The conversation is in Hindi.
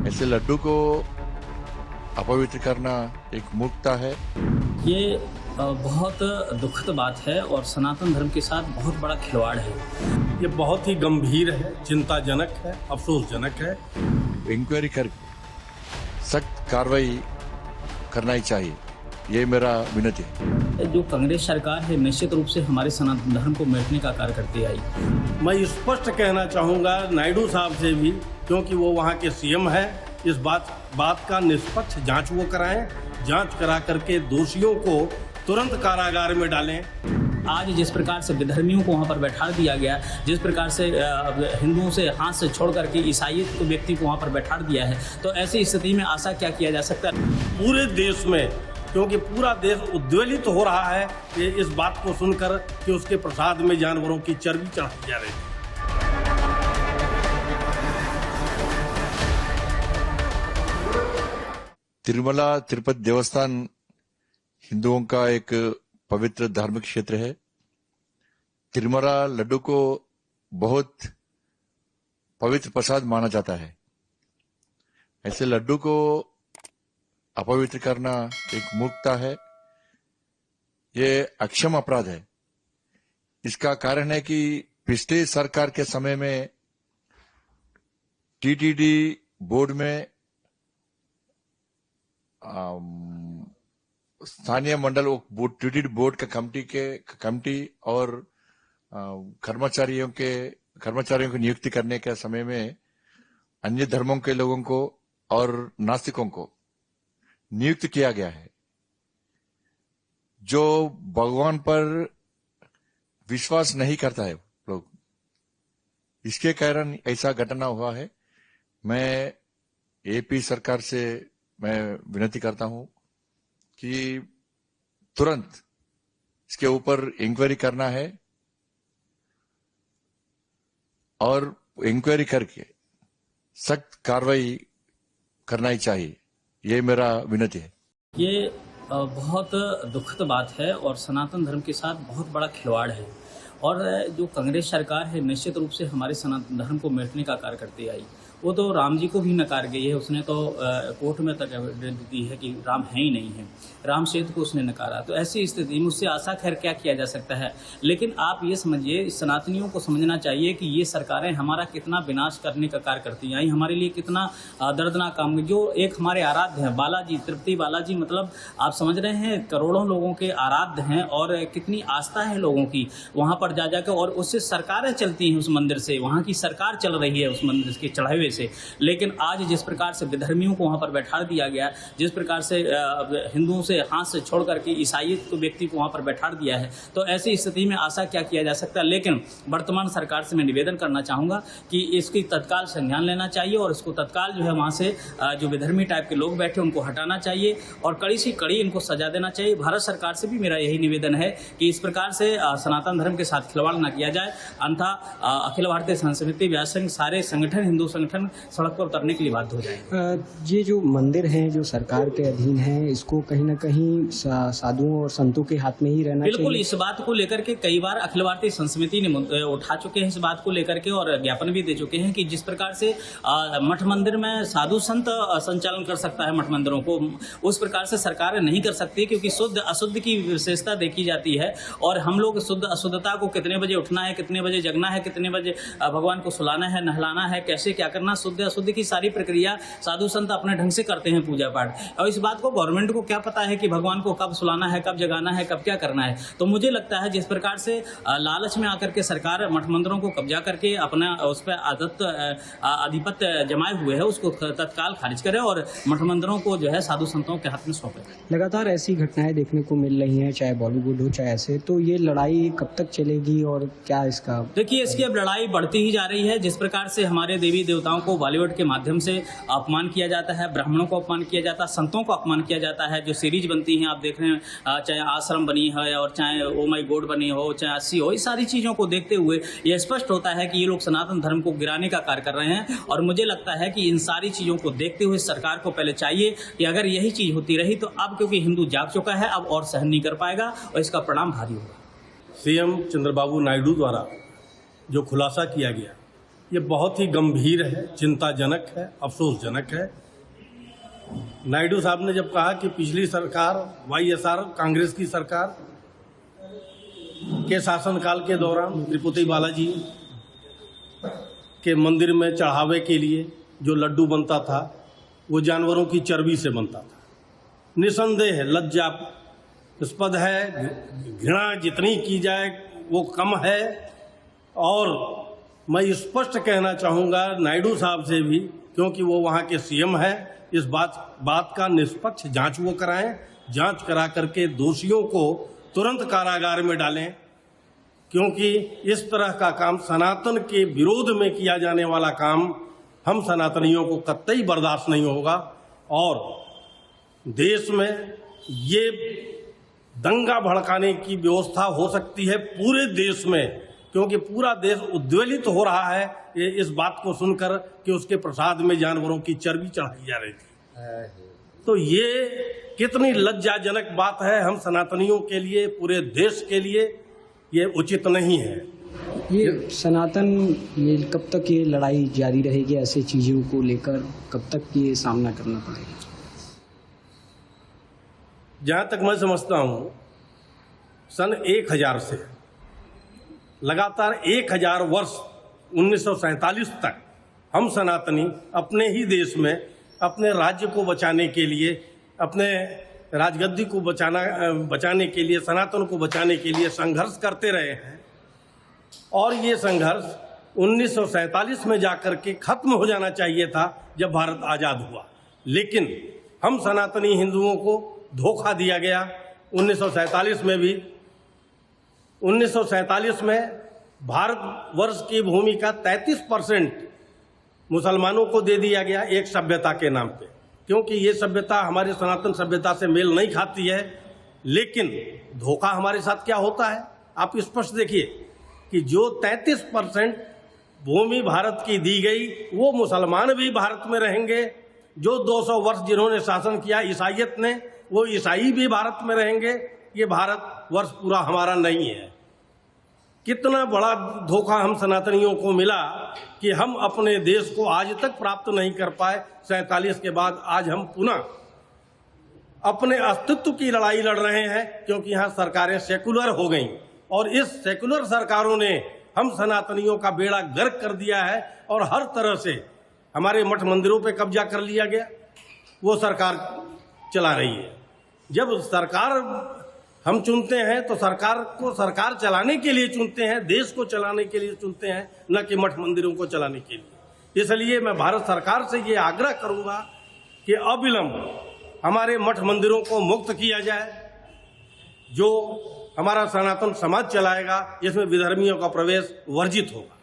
ऐसे लड्डू को अपवित्र करना एक मूर्खता है। ये बहुत दुखद बात है और सनातन धर्म के साथ बहुत बड़ा खिलवाड़ है। ये बहुत ही गंभीर है, चिंताजनक है, अफसोसजनक है। इंक्वायरी करके सख्त कार्रवाई करना ही चाहिए, ये मेरा विनती है। जो कांग्रेस सरकार है निश्चित रूप से हमारे सनातन धर्म को मिटने का कार्य करती आई। मैं स्पष्ट कहना चाहूँगा नायडू साहब से भी, क्योंकि वो वहाँ के सीएम है, इस बात का निष्पक्ष जांच वो कराएं, जांच करा करके दोषियों को तुरंत कारागार में डालें। आज जिस प्रकार से विधर्मियों को वहाँ पर बैठा दिया गया, जिस प्रकार से हिंदुओं से हाथ से छोड़ करके ईसाइयत को व्यक्ति को वहाँ पर बैठा दिया है, तो ऐसी स्थिति में आशा क्या किया जा सकता है? पूरे देश में, क्योंकि पूरा देश उद्वेलित हो रहा है ये इस बात को सुनकर कि उसके प्रसाद में जानवरों की चर्बी चढ़ाई जा रही है। तिरुमला तिरुपति देवस्थान हिंदुओं का एक पवित्र धार्मिक क्षेत्र है। तिरुमला लड्डू को बहुत पवित्र प्रसाद माना जाता है। ऐसे लड्डू को अपवित्र करना एक मूर्खता है, ये अक्षम अपराध है। इसका कारण है कि पिछले सरकार के समय में टीटीडी बोर्ड में स्थानीय मंडल टीटीडी बोर्ड का कमिटी और कर्मचारियों की नियुक्ति करने के समय में अन्य धर्मों के लोगों को और नास्तिकों को नियुक्त किया गया है। जो भगवान पर विश्वास नहीं करता है लोग, इसके कारण ऐसा घटना हुआ है। मैं एपी सरकार से मैं विनती करता हूं कि तुरंत इसके ऊपर इंक्वायरी करना है और इंक्वायरी करके सख्त कार्रवाई करना ही चाहिए, ये मेरा विनती है। ये बहुत दुखद बात है और सनातन धर्म के साथ बहुत बड़ा खिलवाड़ है और जो कांग्रेस सरकार है निश्चित रूप से हमारे सनातन धर्म को मिटने का कार्य करती आई। वो तो राम जी को भी नकार गई है, उसने तो कोर्ट में तक एविडेंस दी है कि राम है ही नहीं है, राम सेतु को उसने नकारा। तो ऐसी स्थिति में उससे आशा खैर क्या किया जा सकता है। लेकिन आप ये समझिए, सनातनियों को समझना चाहिए कि ये सरकारें हमारा कितना विनाश करने का कार्य करती आई, हमारे लिए कितना दर्दनाक काम। जो एक हमारे आराध्य हैं बालाजी, तिरुपति बालाजी, मतलब आप समझ रहे हैं करोड़ों लोगों के आराध्य हैं और कितनी आस्था है लोगों की वहाँ पर जा जाकर, और उससे सरकारें चलती हैं उस मंदिर से, वहाँ की सरकार चल रही है उस मंदिर के चढ़ावे से। लेकिन आज जिस प्रकार से विधर्मियों को वहां पर बैठा दिया गया, जिस प्रकार से हिंदुओं से हाथ से छोड़ करके ईसाइयत को व्यक्ति को वहां पर बैठा दिया है, तो ऐसी स्थिति में आशा क्या किया जा सकता है। लेकिन वर्तमान सरकार से मैं निवेदन करना चाहूंगा कि इसकी तत्काल संज्ञान लेना चाहिए और इसको तत्काल जो है वहां से जो विधर्मी टाइप के लोग बैठे उनको हटाना चाहिए और कड़ी से कड़ी इनको सजा देना चाहिए। भारत सरकार से भी मेरा यही निवेदन है कि इस प्रकार से सनातन धर्म के साथ खिलवाड़ न किया जाए, अन्यथा अखिल भारतीय संत समिति, व्यास संघ, सारे संगठन, हिंदू संगठन सड़क पर उतरने के लिए बाध्य हो जाए। ये जो मंदिर हैं जो सरकार के अधीन हैं, इसको कहीं ना कहीं साधुओं और संतों के हाथ में ही रहना चाहिए। बिल्कुल, इस बात को लेकर के कई बार अखिल भारतीय संत समिति ने उठा चुके हैं इस बात को लेकर के और ज्ञापन भी दे चुके हैं कि जिस प्रकार से मठ मंदिर में साधु संत संचालन कर सकता है मठ मंदिरों को, उस प्रकार से सरकार नहीं कर सकती, क्योंकि शुद्ध अशुद्ध की विशेषता देखी जाती है और हम लोग शुद्ध अशुद्धता को कितने बजे उठना है, कितने बजे जगना है, कितने बजे भगवान को सुलाना है, नहलाना है, कैसे क्या करना, शुद्ध अशुद्ध की सारी प्रक्रिया साधु संत अपने ढंग से करते हैं पूजा पाठ। और इस बात को गवर्नमेंट को क्या पता है कि भगवान को कब सुलाना है, कब जगाना है, कब क्या करना है। तो मुझे लगता है जिस प्रकार से लालच में आकर के सरकार मठ मंदिरों को कब्जा करके अपना उस पर आधिपत्य जमाए हुए है, उसको तत्काल खारिज करे और मठ मंदिरों को जो है साधु संतों के हाथ में सौंपे। लगातार ऐसी घटनाएं देखने को मिल रही हैं, चाहे बॉलीवुड हो चाहे ऐसे, तो ये लड़ाई कब तक चलेगी और क्या इसका? देखिए, इसकी अब लड़ाई बढ़ती ही जा रही है। जिस प्रकार से हमारे देवी देवताओं को बॉलीवुड के माध्यम से अपमान किया जाता है, ब्राह्मणों को अपमान किया जाता है, संतों को अपमान किया जाता है, जो सीरीज बनती हैं आप देख रहे हैं, चाहे आश्रम बनी है और चाहे ओ माई गॉड बनी हो, चाहे 80 हो, इस सारी चीज़ों को देखते हुए यह स्पष्ट होता है कि ये लोग सनातन धर्म को गिराने का कार्य कर रहे हैं। और मुझे लगता है कि इन सारी चीज़ों को देखते हुए सरकार को पहले चाहिए कि अगर यही चीज़ होती रही तो अब क्योंकि हिंदू जाग चुका है, अब और सहन नहीं कर पाएगा और इसका परिणाम भारी होगा। सीएम चंद्रबाबू नायडू द्वारा जो खुलासा किया गया ये बहुत ही गंभीर है, चिंताजनक है, अफसोसजनक है। नायडू साहब ने जब कहा कि पिछली सरकार वाईएसआर कांग्रेस की सरकार के शासनकाल के दौरान तिरुपति बालाजी के मंदिर में चढ़ावे के लिए जो लड्डू बनता था वो जानवरों की चर्बी से बनता था, निसंदेह लज्जास्पद है। घृणा जितनी की जाए वो कम है। और मैं स्पष्ट कहना चाहूँगा नायडू साहब से भी, क्योंकि वो वहाँ के सीएम है, इस बात का निष्पक्ष जांच वो कराएं, जांच करा करके दोषियों को तुरंत कारागार में डालें, क्योंकि इस तरह का काम, सनातन के विरोध में किया जाने वाला काम, हम सनातनियों को कतई बर्दाश्त नहीं होगा। और देश में ये दंगा भड़काने की व्यवस्था हो सकती है पूरे देश में, क्योंकि पूरा देश उद्वेलित हो रहा है ये इस बात को सुनकर कि उसके प्रसाद में जानवरों की चर्बी चढ़ाई जा रही थी। तो ये कितनी लज्जाजनक बात है हम सनातनियों के लिए, पूरे देश के लिए ये उचित नहीं है। ये सनातन, ये कब तक ये लड़ाई जारी रहेगी? ऐसे चीज़ों को लेकर कब तक ये सामना करना पड़ेगा? जहाँ तक मैं समझता हूँ, सन 1000 से लगातार 1000 वर्ष 1947 तक हम सनातनी अपने ही देश में अपने राज्य को बचाने के लिए, अपने राजगद्दी को बचाने के लिए, सनातन को बचाने के लिए संघर्ष करते रहे हैं। और ये संघर्ष 1947 में जाकर के खत्म हो जाना चाहिए था जब भारत आज़ाद हुआ, लेकिन हम सनातनी हिंदुओं को धोखा दिया गया। 1947 में भी 1947 में भारतवर्ष की भूमि का 33% मुसलमानों को दे दिया गया एक सभ्यता के नाम पे, क्योंकि ये सभ्यता हमारी सनातन सभ्यता से मेल नहीं खाती है। लेकिन धोखा हमारे साथ क्या होता है आप स्पष्ट देखिए कि जो 33% भूमि भारत की दी गई वो मुसलमान भी भारत में रहेंगे। जो 200 वर्ष जिन्होंने शासन किया ईसाइयत ने, वो ईसाई भी भारत में रहेंगे। ये भारत वर्ष पूरा हमारा नहीं है। कितना बड़ा धोखा हम सनातनियों को मिला कि हम अपने देश को आज तक प्राप्त नहीं कर पाए। 47 के बाद आज हम पुनः अपने अस्तित्व की लड़ाई लड़ रहे हैं, क्योंकि यहाँ सरकारें सेकुलर हो गईं और इस सेकुलर सरकारों ने हम सनातनियों का बेड़ा गर्क कर दिया है और हर तरह से हमारे मठ मंदिरों पे कब्जा कर लिया गया। वो सरकार चला रही है। जब सरकार हम चुनते हैं तो सरकार को सरकार चलाने के लिए चुनते हैं, देश को चलाने के लिए चुनते हैं, न कि मठ मंदिरों को चलाने के लिए। इसलिए मैं भारत सरकार से ये आग्रह करूंगा कि अविलंब हमारे मठ मंदिरों को मुक्त किया जाए। जो हमारा सनातन समाज चलाएगा, इसमें विधर्मियों का प्रवेश वर्जित होगा।